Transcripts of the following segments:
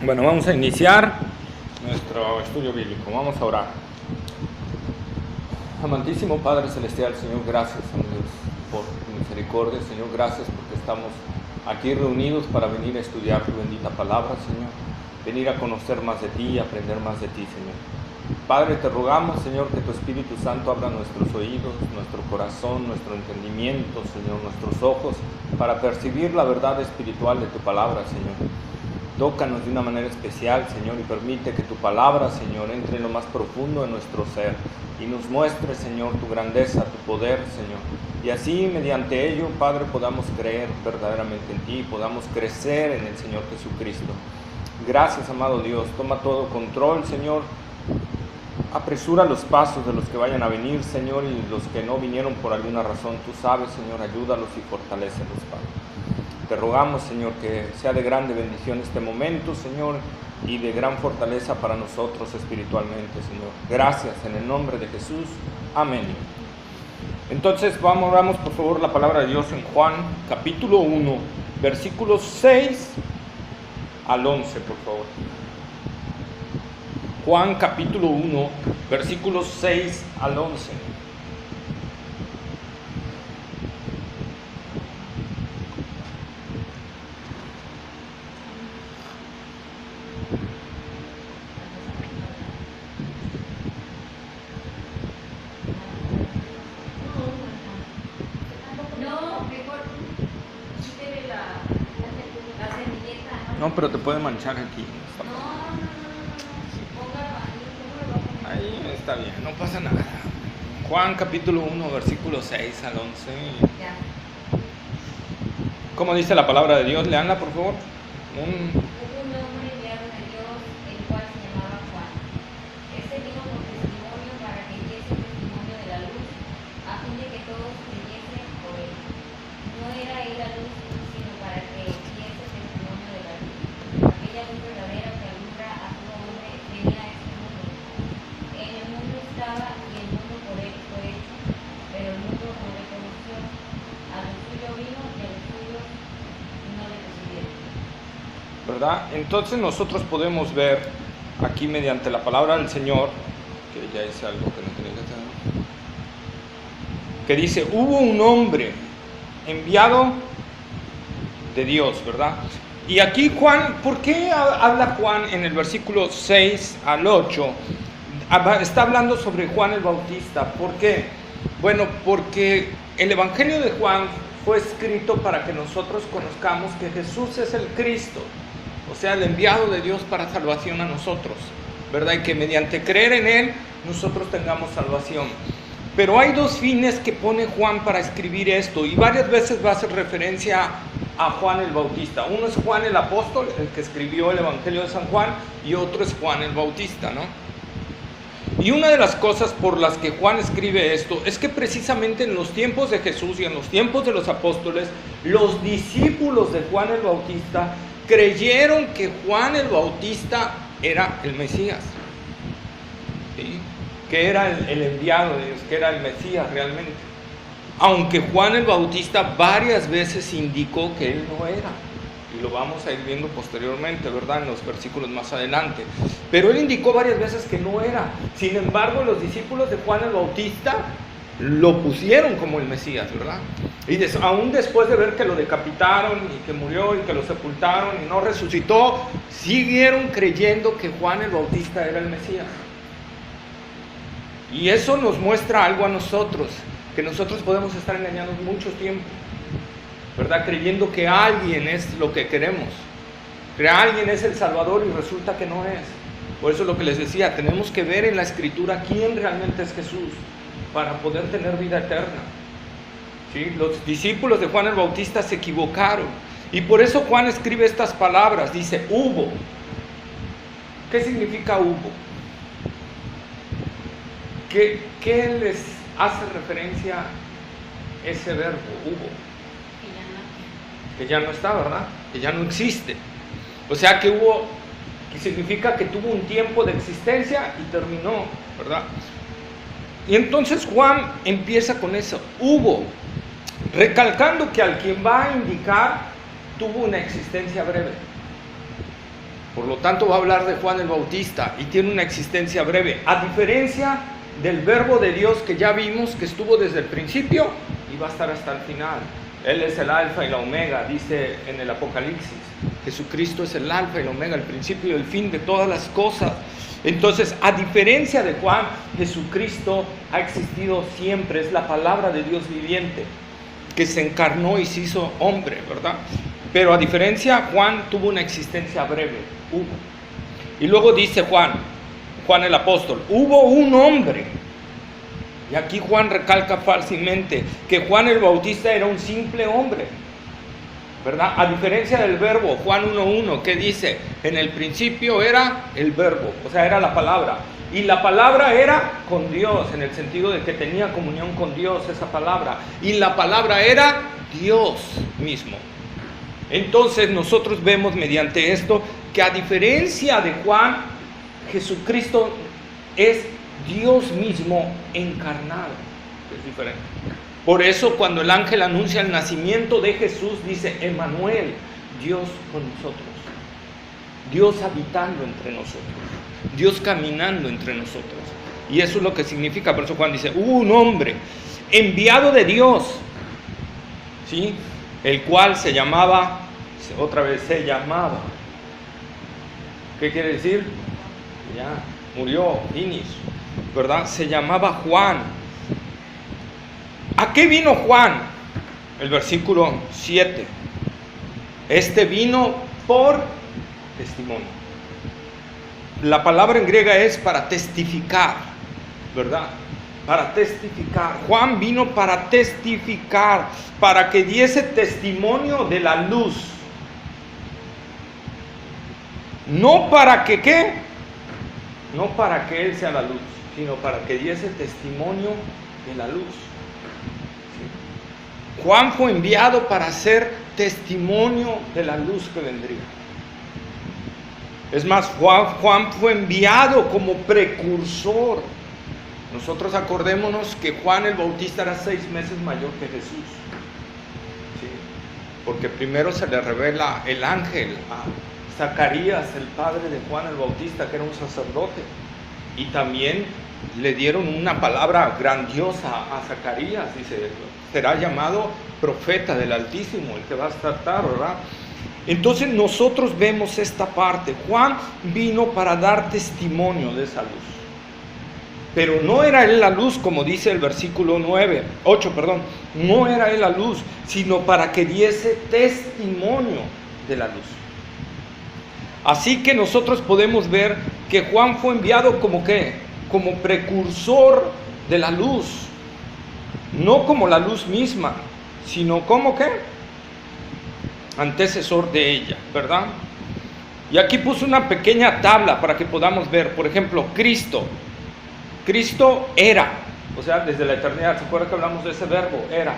Bueno, vamos a iniciar nuestro estudio bíblico. Vamos a orar. Amantísimo Padre Celestial, Señor, gracias, Dios, por tu misericordia. Señor, gracias porque estamos aquí reunidos para venir a estudiar tu bendita palabra, Señor. Venir a conocer más de ti y aprender más de ti, Señor. Padre, te rogamos, Señor, que tu Espíritu Santo abra nuestros oídos, nuestro corazón, nuestro entendimiento, Señor, nuestros ojos, para percibir la verdad espiritual de tu palabra, Señor. Tócanos de una manera especial, Señor, y permite que tu palabra, Señor, entre en lo más profundo de nuestro ser y nos muestre, Señor, tu grandeza, tu poder, Señor. Y así, mediante ello, Padre, podamos creer verdaderamente en ti, podamos crecer en el Señor Jesucristo. Gracias, amado Dios. Toma todo control, Señor. Apresura los pasos de los que vayan a venir, Señor, y los que no vinieron por alguna razón. Tú sabes, Señor, ayúdalos y fortalécelos, Padre. Te rogamos, Señor, que sea de grande bendición este momento, Señor, y de gran fortaleza para nosotros espiritualmente, Señor. Gracias, en el nombre de Jesús. Amén. Entonces, vamos por favor la palabra de Dios en Juan, capítulo 1, versículos 6 al 11, por favor. Juan, capítulo 1, versículos 6 al 11. No, pero te puede manchar aquí. Ahí está bien, no pasa nada. Juan capítulo 1, versículo 6 al 11. ¿Cómo dice la palabra de Dios? Leanla, por favor. Hubo un hombre enviado de Dios, el cual se llamaba Juan. Este vino por testimonio para que diese testimonio de la luz, a fin de que todos creyesen por él. No era él la luz, sino para que diese testimonio de la luz. Aquella luz verdadera que alumbra a todo hombre venía a este mundo. En el mundo estaba y el mundo por él fue hecho, pero el mundo no le conoció. A lo suyo vino y a los suyos no le recibieron. ¿Verdad? Entonces nosotros podemos ver aquí mediante la palabra del Señor, que ya es algo que no tenía que hacer, que dice, hubo un hombre enviado de Dios, ¿verdad? Y aquí Juan, ¿por qué habla Juan en el versículo 6 al 8? Está hablando sobre Juan el Bautista. ¿Por qué? Bueno, porque el Evangelio de Juan fue escrito para que nosotros conozcamos que Jesús es el Cristo, o sea, el enviado de Dios para salvación a nosotros, ¿verdad? Y que mediante creer en Él, nosotros tengamos salvación. Pero hay dos fines que pone Juan para escribir esto, y varias veces va a hacer referencia a Juan el Bautista. Uno es Juan el apóstol, el que escribió el Evangelio de San Juan, y otro es Juan el Bautista, ¿no? Y una de las cosas por las que Juan escribe esto es que precisamente en los tiempos de Jesús y en los tiempos de los apóstoles, los discípulos de Juan el Bautista creyeron que Juan el Bautista era el Mesías, ¿sí? Que era el enviado de Dios, que era el Mesías realmente. Aunque Juan el Bautista varias veces indicó que él no era. Y lo vamos a ir viendo posteriormente, ¿verdad? En los versículos más adelante. Pero él indicó varias veces que no era. Sin embargo, los discípulos de Juan el Bautista lo pusieron como el Mesías, ¿verdad? Y aún después de ver que lo decapitaron y que murió y que lo sepultaron y no resucitó, siguieron creyendo que Juan el Bautista era el Mesías. Y eso nos muestra algo a nosotros, que nosotros podemos estar engañados mucho tiempo, ¿verdad? Creyendo que alguien es lo que queremos, que alguien es el Salvador y resulta que no es. Por eso es lo que les decía, tenemos que ver en la Escritura quién realmente es Jesús para poder tener vida eterna, ¿sí? Los discípulos de Juan el Bautista se equivocaron y por eso Juan escribe estas palabras, dice hubo. ¿Qué significa hubo? ¿Qué les hace referencia ese verbo, hubo? Que ya no está, ¿verdad? Que ya no existe. O sea que hubo, que significa que tuvo un tiempo de existencia y terminó, ¿verdad? Y entonces Juan empieza con eso, hubo, recalcando que al quien va a indicar tuvo una existencia breve. Por lo tanto va a hablar de Juan el Bautista y tiene una existencia breve, a diferencia del verbo de Dios que ya vimos que estuvo desde el principio y va a estar hasta el final. Él es el alfa y la omega, dice en el Apocalipsis. Jesucristo es el alfa y la omega, el principio y el fin de todas las cosas. Entonces, a diferencia de Juan, Jesucristo ha existido siempre, es la palabra de Dios viviente, que se encarnó y se hizo hombre, ¿verdad? Pero a diferencia, Juan tuvo una existencia breve, Y luego dice Juan el apóstol, hubo un hombre. Y aquí Juan recalca falsamente que Juan el Bautista era un simple hombre, ¿verdad? A diferencia del verbo, Juan 1:1, que dice, en el principio era el verbo, o sea, era la palabra. Y la palabra era con Dios, en el sentido de que tenía comunión con Dios esa palabra. Y la palabra era Dios mismo. Entonces nosotros vemos mediante esto que a diferencia de Juan, Jesucristo es Dios mismo encarnado. Es diferente. Por eso cuando el ángel anuncia el nacimiento de Jesús, dice Emmanuel, Dios con nosotros. Dios habitando entre nosotros. Dios caminando entre nosotros. Y eso es lo que significa. Por eso Juan dice, hubo un hombre enviado de Dios, ¿sí? El cual se llamaba, otra vez se llamaba. ¿Qué quiere decir? Ya, murió, finish, ¿verdad? Se llamaba Juan. ¿A qué vino Juan? El versículo 7. Este vino por testimonio. La palabra en griega es para testificar, ¿verdad? Para testificar. Juan vino para testificar, para que diese testimonio de la luz. No para que, ¿qué? No para que Él sea la luz, sino para que diese testimonio de la luz. ¿Sí? Juan fue enviado para hacer testimonio de la luz que vendría. Es más, Juan fue enviado como precursor. Nosotros acordémonos que Juan el Bautista era 6 meses mayor que Jesús. ¿Sí? Porque primero se le revela el ángel a Zacarías, el padre de Juan el Bautista, que era un sacerdote. Y también le dieron una palabra grandiosa a Zacarías. Dice, será llamado profeta del Altísimo, el que va a estar, ¿verdad? Entonces nosotros vemos esta parte. Juan vino para dar testimonio de esa luz. Pero no era él la luz, como dice el versículo 8, no era él la luz, sino para que diese testimonio de la luz. Así que nosotros podemos ver que Juan fue enviado como ¿qué? Como precursor de la luz, no como la luz misma, sino como ¿qué? Antecesor de ella, ¿verdad? Y aquí puse una pequeña tabla para que podamos ver, por ejemplo, Cristo era, o sea, desde la eternidad. ¿Se acuerdan que hablamos de ese verbo? Era,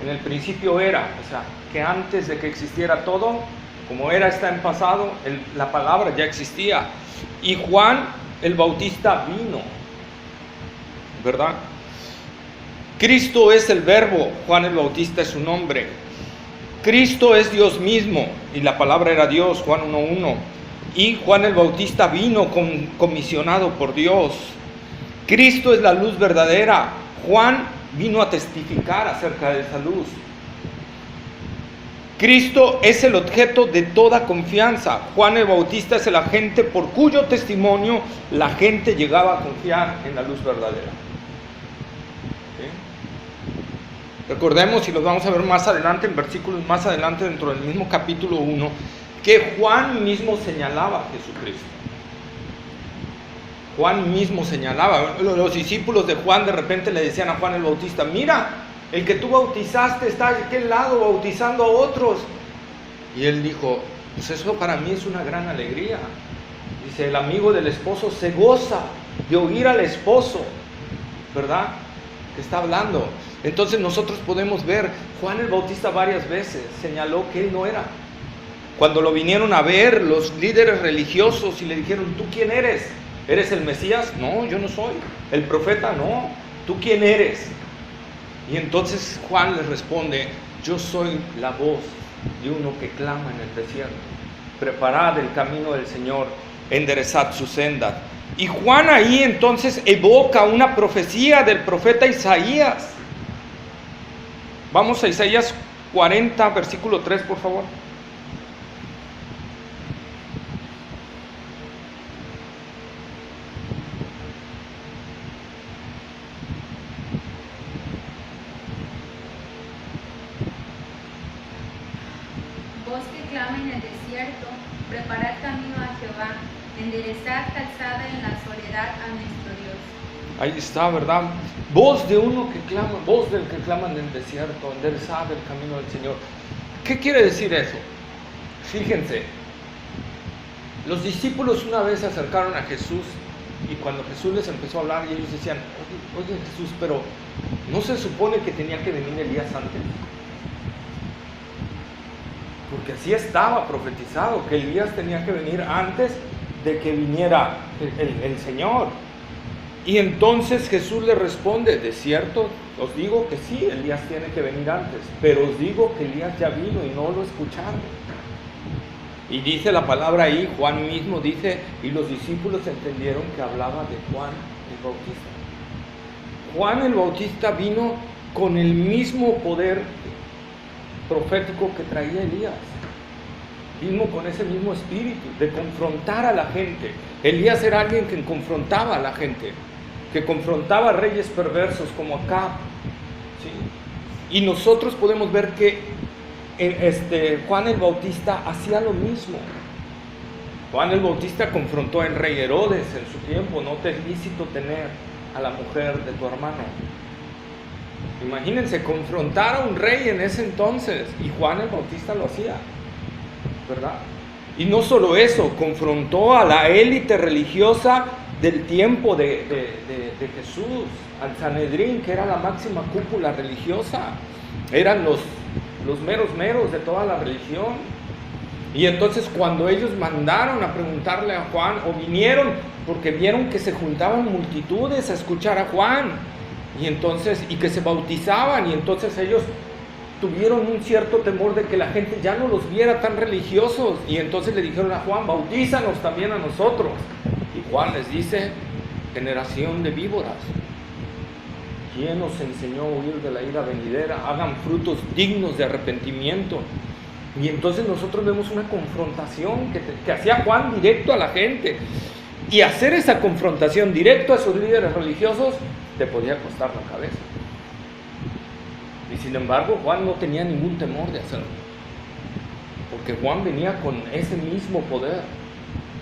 en el principio era, o sea, que antes de que existiera todo, como era está en pasado, la palabra ya existía. Y Juan el Bautista vino, ¿verdad? Cristo es el verbo, Juan el Bautista es su nombre. Cristo es Dios mismo, y la palabra era Dios, Juan 1:1. Y Juan el Bautista vino comisionado por Dios. Cristo es la luz verdadera. Juan vino a testificar acerca de esa luz. Cristo es el objeto de toda confianza. Juan el Bautista es el agente por cuyo testimonio la gente llegaba a confiar en la luz verdadera. ¿Sí? Recordemos, y los vamos a ver más adelante, en versículos más adelante dentro del mismo capítulo 1, que Juan mismo señalaba a Jesucristo. Juan mismo señalaba. Los discípulos de Juan de repente le decían a Juan el Bautista, mira, el que tú bautizaste está de aquel lado bautizando a otros. Y él dijo, pues eso para mí es una gran alegría. Dice, el amigo del esposo se goza de oír al esposo, ¿verdad? Que está hablando. Entonces nosotros podemos ver, Juan el Bautista varias veces señaló que él no era. Cuando lo vinieron a ver los líderes religiosos y le dijeron, ¿tú quién eres? ¿Eres el Mesías? No, yo no soy. ¿El profeta? No. ¿Tú quién eres? Y entonces Juan les responde, yo soy la voz de uno que clama en el desierto. preparad el camino del Señor, enderezad su senda. Y Juan ahí entonces evoca una profecía del profeta Isaías. Vamos a Isaías 40, versículo 3, por favor. Voz que clama en el desierto, preparad camino a Jehová, enderezad calzada en la soledad a nuestro Dios. Ahí está, ¿verdad? Voz de uno que clama, voz del que clama en el desierto, enderezad el camino del Señor. ¿Qué quiere decir eso? Fíjense, los discípulos una vez se acercaron a Jesús y cuando Jesús les empezó a hablar y ellos decían, oye Jesús, pero ¿no se supone que tenía que venir Elías antes? Porque así estaba profetizado, que Elías tenía que venir antes de que viniera el Señor. Y entonces Jesús le responde, de cierto, os digo que sí, Elías tiene que venir antes, pero os digo que Elías ya vino y no lo escucharon. Y dice la palabra ahí, Juan mismo dice, y los discípulos entendieron que hablaba de Juan el Bautista. Juan el Bautista vino con el mismo poder profético que traía Elías. Vino con ese mismo espíritu de confrontar a la gente. Elías era alguien que confrontaba a la gente, que confrontaba a reyes perversos como Acab, ¿sí? Y nosotros podemos ver que Juan el Bautista hacía lo mismo. Juan el Bautista confrontó al rey Herodes en su tiempo, no te es lícito tener a la mujer de tu hermano. Imagínense, confrontar a un rey en ese entonces, y Juan el Bautista lo hacía, ¿verdad? Y no solo eso, confrontó a la élite religiosa del tiempo de Jesús, al Sanedrín, que era la máxima cúpula religiosa, eran los meros de toda la religión. Y entonces cuando ellos mandaron a preguntarle a Juan, o vinieron porque vieron que se juntaban multitudes a escuchar a Juan, y que se bautizaban, y entonces ellos tuvieron un cierto temor de que la gente ya no los viera tan religiosos, y entonces le dijeron a Juan, bautízanos también a nosotros. Y Juan les dice, generación de víboras, ¿quién os enseñó a huir de la ira venidera? Hagan frutos dignos de arrepentimiento. Y entonces nosotros vemos una confrontación que hacía Juan directo a la gente, y hacer esa confrontación directo a esos líderes religiosos te podía costar la cabeza. Y sin embargo Juan no tenía ningún temor de hacerlo, porque Juan venía con ese mismo poder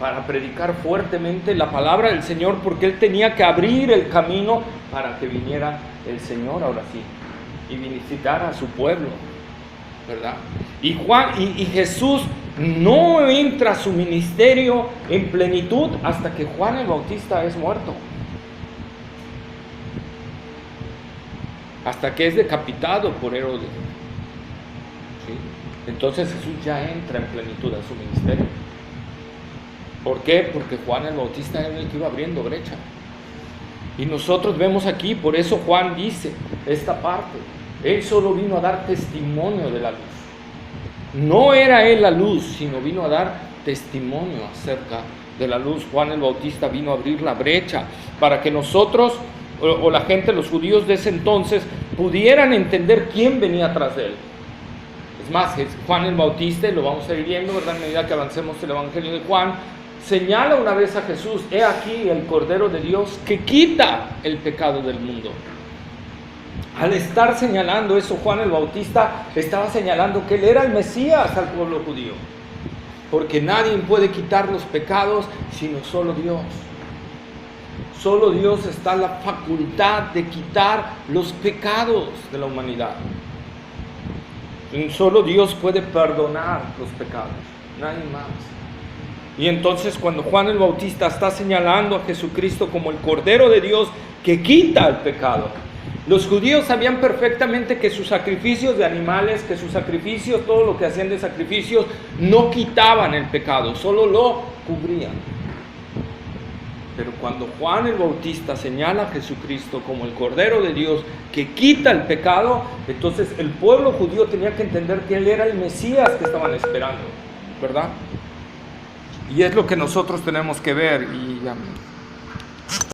para predicar fuertemente la palabra del Señor, porque él tenía que abrir el camino para que viniera el Señor ahora sí y visitara a su pueblo, ¿verdad? Y Jesús no entra a su ministerio en plenitud hasta que Juan el Bautista es muerto, hasta que es decapitado por Herodes, ¿sí? Entonces Jesús ya entra en plenitud a su ministerio. ¿Por qué? Porque Juan el Bautista era el que iba abriendo brecha. Y nosotros vemos aquí, por eso Juan dice esta parte, él solo vino a dar testimonio de la luz. No era él la luz, sino vino a dar testimonio acerca de la luz. Juan el Bautista vino a abrir la brecha para que nosotros, o la gente, los judíos de ese entonces, pudieran entender quién venía atrás de él. Es más, Juan el Bautista, y lo vamos a ir viendo, ¿verdad?, a medida que avancemos el Evangelio de Juan, señala una vez a Jesús, he aquí el Cordero de Dios que quita el pecado del mundo. Al estar señalando eso, Juan el Bautista estaba señalando que él era el Mesías al pueblo judío, porque nadie puede quitar los pecados sino solo Dios. Solo Dios está en la facultad de quitar los pecados de la humanidad. Solo Dios puede perdonar los pecados, nadie más. Y entonces cuando Juan el Bautista está señalando a Jesucristo como el Cordero de Dios que quita el pecado, los judíos sabían perfectamente que sus sacrificios de animales, que sus sacrificios, todo lo que hacían de sacrificios, no quitaban el pecado, solo lo cubrían. Pero cuando Juan el Bautista señala a Jesucristo como el Cordero de Dios que quita el pecado, entonces el pueblo judío tenía que entender que él era el Mesías que estaban esperando, ¿verdad? Y es lo que nosotros tenemos que ver. Y